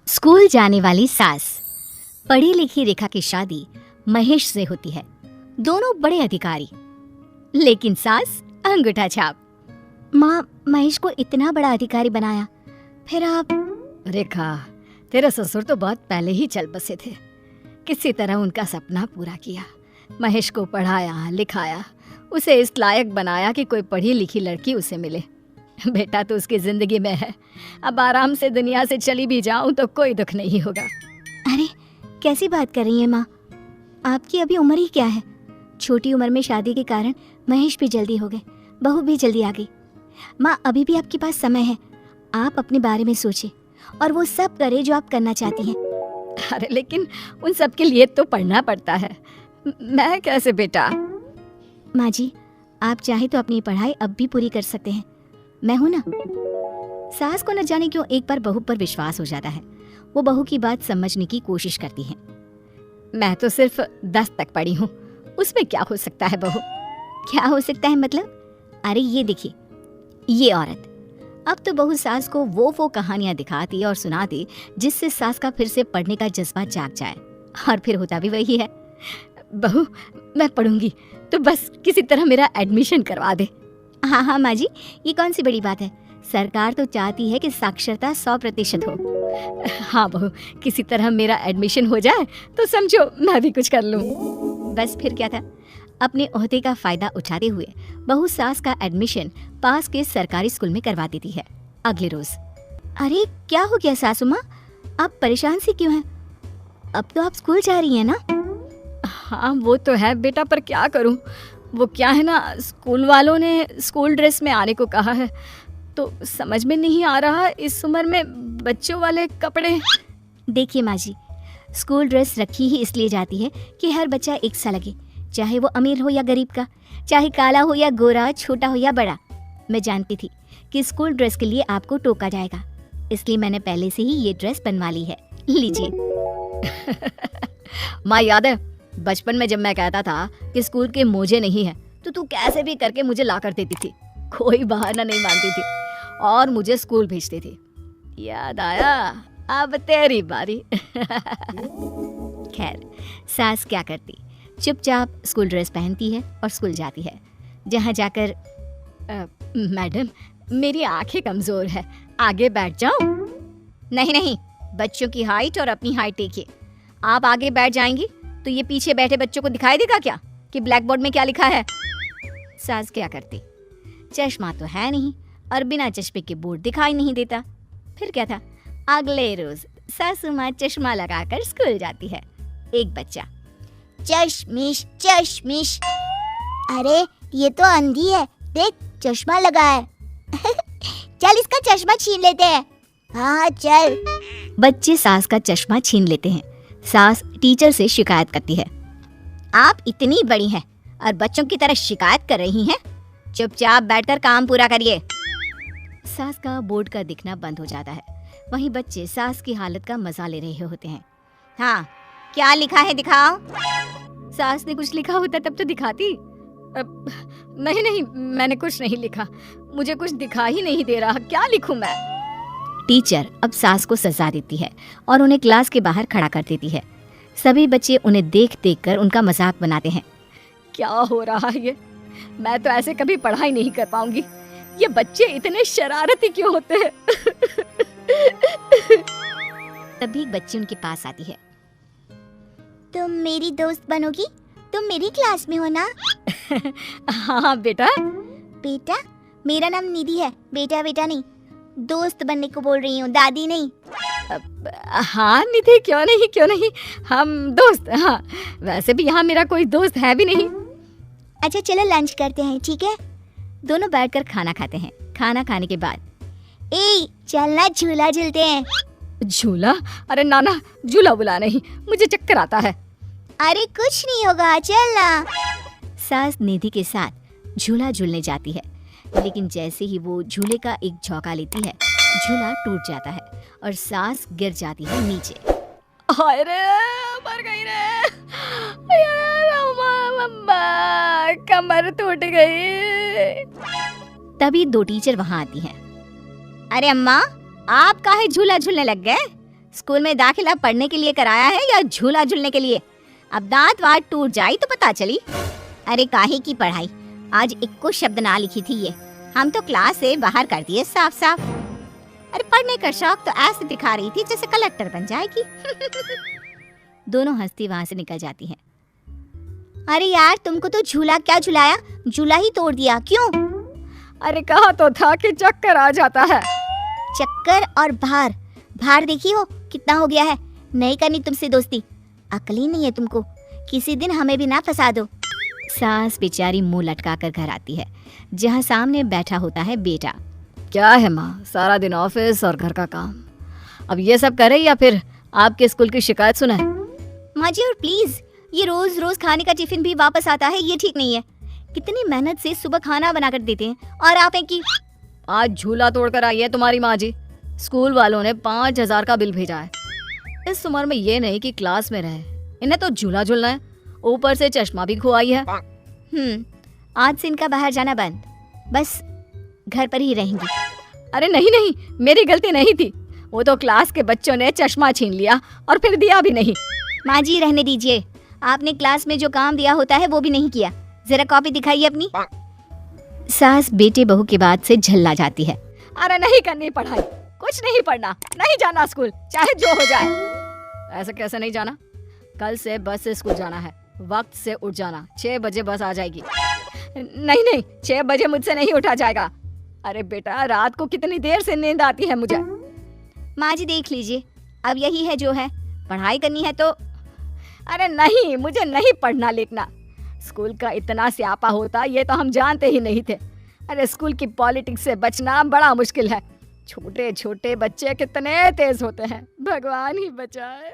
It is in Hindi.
स्कूल जाने वाली सास। पढ़ी लिखी रेखा की शादी महेश से होती है। दोनों बड़े अधिकारी, लेकिन सास अंगूठा छाप। माँ, महेश को इतना बड़ा अधिकारी बनाया, फिर आप? रेखा, तेरे ससुर तो बहुत पहले ही चल बसे थे। किसी तरह उनका सपना पूरा किया। महेश को पढ़ाया लिखाया, उसे इस लायक बनाया कि कोई पढ़ी लिखी लड़की उसे मिले। बेटा तो उसकी जिंदगी में है। अब आराम से दुनिया से चली भी जाऊं तो कोई दुख नहीं होगा। अरे कैसी बात कर रही हैं माँ? आपकी अभी उम्र ही क्या है? छोटी उम्र में शादी के कारण महेश भी जल्दी हो गए, बहू भी जल्दी आ गई। माँ, अभी भी आपके पास समय है। आप अपने बारे में सोचिए और वो सब करे जो आप करना चाहती हैं। अरे लेकिन उन सब के लिए तो पढ़ना पड़ता है। मैं कैसे बेटा? माँ जी, आप चाहे तो अपनी पढ़ाई अब भी पूरी कर सकते हैं, मैं हूं ना। सास को न जाने क्यों एक बार बहू पर विश्वास हो जाता है। वो बहू की बात समझने की कोशिश करती है। मैं तो सिर्फ 10 तक पढ़ी हूँ, उसमें क्या हो सकता है बहू? क्या हो सकता है मतलब? अरे ये देखिए, ये औरत। अब तो बहू सास को वो कहानियां दिखाती और सुनाती जिससे सास का फिर से पढ़ने का जज्बा जाग जाए, और फिर होता भी वही है। बहू, मैं पढ़ूंगी तो बस किसी तरह मेरा एडमिशन करवा दे। हाँ हाँ माँ जी, ये कौन सी बड़ी बात है। सरकार तो चाहती है कि साक्षरता 100% हो। हाँ बहू, किसी तरह मेरा एडमिशन हो जाए तो समझो मैं भी कुछ कर लूँ। बस फिर क्या था। अपने ओहदे का फायदा उठाते हुए बहू सास का एडमिशन पास के सरकारी स्कूल में करवा देती है। अगले रोज। अरे क्या हो गया सासू माँ, आप परेशान सी क्यों हैं? अब तो आप स्कूल जा रही हैं ना? हाँ वो तो है बेटा, पर क्या करूँ। वो क्या है ना, स्कूल वालों ने स्कूल ड्रेस में आने को कहा है, तो समझ में नहीं आ रहा इस उम्र में बच्चों वाले कपड़े। देखिए माँ जी, स्कूल ड्रेस रखी ही इसलिए जाती है कि हर बच्चा एक सा लगे, चाहे वो अमीर हो या गरीब का, चाहे काला हो या गोरा, छोटा हो या बड़ा। मैं जानती थी कि स्कूल ड्रेस के लिए आपको टोका जाएगा, इसलिए मैंने पहले से ही ये ड्रेस बनवा ली है। लीजिए। माँ, याद है बचपन में जब मैं कहता था कि स्कूल के मोजे नहीं है तो तू कैसे भी करके मुझे ला कर देती थी। कोई बहाना नहीं मानती थी और मुझे स्कूल भेजती थी। याद आया? अब तेरी बारी। खैर, सास क्या करती, चुपचाप स्कूल ड्रेस पहनती है और स्कूल जाती है, जहाँ जाकर मैडम, मेरी आंखें कमजोर है, आगे बैठ जाऊं? नहीं नहीं, बच्चों की हाइट और अपनी हाइट देखिए। आप आगे बैठ जाएंगी तो ये पीछे बैठे बच्चों को दिखाई देगा क्या कि ब्लैक बोर्ड में क्या लिखा है? सास क्या करती, चश्मा तो है नहीं और बिना चश्मे के बोर्ड दिखाई नहीं देता। फिर क्या था, अगले रोज सासू माँ चश्मा लगाकर स्कूल जाती है। एक बच्चा, चश्मिश चश्मिश, अरे ये तो अंधी है, देख चश्मा लगा है। चल इसका चश्मा छीन लेते हैं। हाँ चल। बच्चे सास का चश्मा छीन लेते हैं। सास टीचर से शिकायत करती है। आप इतनी बड़ी हैं और बच्चों की तरह शिकायत कर रही हैं? चुपचाप बैठकर काम पूरा करिए। सास का बोर्ड का दिखना बंद हो जाता है। वहीं बच्चे सास की हालत का मजा ले रहे होते हैं। हाँ, क्या लिखा है दिखाओ। सास ने कुछ लिखा होता तब तो दिखाती। नहीं नहीं, मैंने कुछ नहीं लिखा, मुझे कुछ दिखा ही नहीं दे रहा, क्या लिखूं मैं? टीचर अब सास को सजा देती है और उन्हें क्लास के बाहर खड़ा कर देती है। सभी बच्चे उन्हें देख देख कर उनका मजाक बनाते हैं। क्या हो रहा है ये? मैं तो ऐसे कभी पढ़ाई नहीं कर पाऊंगी। ये बच्चे इतने शरारती क्यों होते हैं? तभी एक बच्ची उनके पास आती है। तुम मेरी दोस्त बनोगी? तुम मेरी क्लास में हो ना? हाँ बेटा। बेटा? मेरा नाम निधि है, बेटा बेटा नहीं। दोस्त बनने को बोल रही हूँ, दादी नहीं। हाँ निधि, क्यों नहीं, हम दोस्त। हाँ, वैसे भी यहाँ मेरा कोई दोस्त है भी नहीं। अच्छा चलो लंच करते हैं, ठीक है? दोनों बैठकर खाना खाते हैं। खाना खाने के बाद, ए चलना झूला झूलते हैं। झूला? अरे नाना, झूला बुला नहीं, मुझे चक्कर आता है। अरे कुछ नहीं होगा, चलना। सास निधि के साथ झूला झूलने जाती है, लेकिन जैसे ही वो झूले का एक झोंका लेती है, झूला टूट जाता है और सास गिर जाती है नीचे। हाय रे, मर गई रे। मम्मा, कमर टूट गई। तभी दो टीचर वहाँ आती हैं। अरे अम्मा, आप काहे झूला झूलने लग गए? स्कूल में दाखिला पढ़ने के लिए कराया है या झूला झूलने के लिए? अब दांत वाट टूट जाई तो पता चली। अरे काहे की पढ़ाई, आज इक्को शब्द ना लिखी थी ये, हम तो क्लास से बाहर कर दिए साफ साफ। अरे पढ़ने का शौक तो ऐसे दिखा रही थी जैसे कलेक्टर बन जाएगी। दोनों हंसती वहां से निकल जाती हैं। अरे यार तुमको तो झूला क्या झुलाया, झूला ही तोड़ दिया, क्यों? अरे कहा तो था कि चक्कर आ जाता है। चक्कर और भार, भार देखी हो कितना हो गया है। नहीं करनी तुमसे दोस्ती, अकल ही नहीं है तुमको, किसी दिन हमें भी ना फंसा दो। सास बेचारी मुंह लटका कर घर आती है, जहाँ सामने बैठा होता है बेटा। क्या है माँ, सारा दिन ऑफिस और घर का काम, अब ये सब करे या फिर आपके स्कूल की शिकायत सुनाए? माँ जी और प्लीज, ये रोज रोज खाने का टिफिन भी वापस आता है, ये ठीक नहीं है। कितनी मेहनत से सुबह खाना बनाकर देते हैं और आप हैं कि आज झूला तोड़कर आई है तुम्हारी माँ जी। स्कूल वालों ने 5,000 का बिल भेजा है। इस उम्र में ये नहीं कि क्लास में रहे, इन्हें तो झूला झूलना है, ऊपर से चश्मा भी खुआई है। आज से इनका बाहर जाना बंद, बस घर पर ही रहेंगी। अरे नहीं नहीं, मेरी गलती नहीं थी, वो तो क्लास के बच्चों ने चश्मा छीन लिया और फिर दिया भी नहीं। माँ जी रहने दीजिए, आपने क्लास में जो काम दिया होता है वो भी नहीं किया, जरा कॉपी दिखाइए अपनी। सास बेटे बहू की बात से झल्ला जाती है। अरे नहीं करनी पढ़ाई, कुछ नहीं पढ़ना, नहीं जाना स्कूल, चाहे जो हो जाए। ऐसे कैसे नहीं जाना? कल से बस से स्कूल जाना है, वक्त से उठ जाना, 6 बजे बस आ जाएगी। नहीं नहीं, 6 बजे मुझसे नहीं उठा जाएगा। अरे बेटा, रात को कितनी देर से नींद आती है मुझे। माँ जी देख लीजिए, अब यही है जो है, पढ़ाई करनी है तो। अरे नहीं, मुझे नहीं पढ़ना लिखना, स्कूल का इतना स्यापा होता ये तो हम जानते ही नहीं थे। अरे स्कूल की पॉलिटिक्स से बचना बड़ा मुश्किल है, छोटे छोटे बच्चे कितने तेज होते हैं, भगवान ही बचाए।